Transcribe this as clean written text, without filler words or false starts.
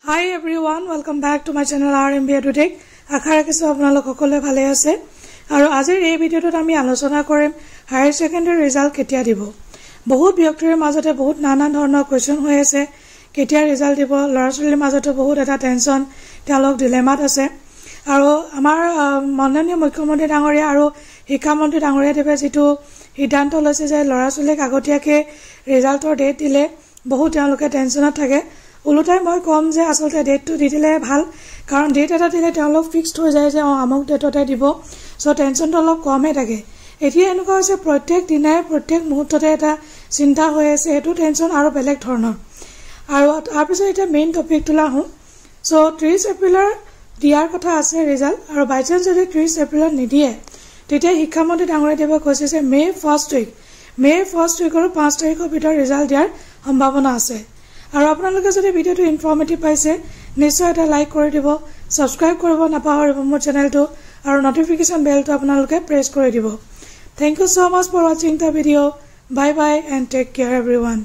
Hi everyone, welcome back to my channel RMB EduTech. আশা ৰাখিছো আপোনালোক সকলোৱে ভালে আছে আৰু আজিৰ এই ভিডিঅটোত আমি আলোচনা কৰিম হায়াৰ সেকেন্ডাৰী ৰিজাল্ট কেতিয়া দিব। বহুত ব্যক্তিৰ মাজতে বহুত নানা ধৰণৰ কোৱেশ্চন হৈ আছে, কেতিয়া ৰিজাল্ট দিব। লৰাছলিৰ মাজতে বহুত এটা টেনচন, তেওঁলোক ডিলেমাত আছে আৰু আমাৰ মাননীয় মুখ্যমন্ত্ৰী ডাঙৰীয়া আৰু শিক্ষামন্ত্ৰী ডাঙৰীয়া দেৱে যেটো সিদ্ধান্ত লৈছে যে লৰাছলিক আগতীয়াকে ৰিজাল্টৰ ডেট দিলে বহুত তেওঁলোকে টেনচনত থাকে। উলুটাই মই কম যে আসলতে ডেটটো দি দিলে ভাল, কাৰণ ডেট এটা দিলে তেওঁলোক ফিক্সড হৈ যায় যে আমুক ডেটতে দিব, সো টেনচনটো অলপ কমে থাকে। এতিয়া এনেকুৱা হৈছে প্ৰত্যেক দিনাই প্ৰত্যেক মুহূৰ্ততে এটা চিন্তা হৈ আছে, এটো টেনচন আৰু বেলেগ ধৰণৰ। আৰু তাৰপিছত এটা মেইন টপিক তোলা হওঁ। সো 30 এপ্ৰিলৰ দিয়াৰ কথা আছে ৰিজাল্ট, আৰু বাই চান্স যদি 30 এপ্ৰিলত নিদিয়ে তেতিয়া শিক্ষামন্ত্ৰী ডাঙৰীয়া দেৱে কৈছে যে মে 1st উইক আৰু 5 তাৰিখৰ ভিতৰত ৰিজাল্ট দিয়াৰ সম্ভাৱনা আছে। আৰু আপোনালোকে যদি ভিডিঅটো ইনফৰ্মেটিভ পাইছে নিশ্চয় এটা লাইক কৰি দিব, সাবস্ক্ৰাইব কৰিব নাপাহৰিব মোৰ চেনেলটো, আৰু নটিফিকেশন বেলটো আপোনালোকে প্ৰেছ কৰি দিব। Thank you so much for watching the video. Bye bye and take care everyone.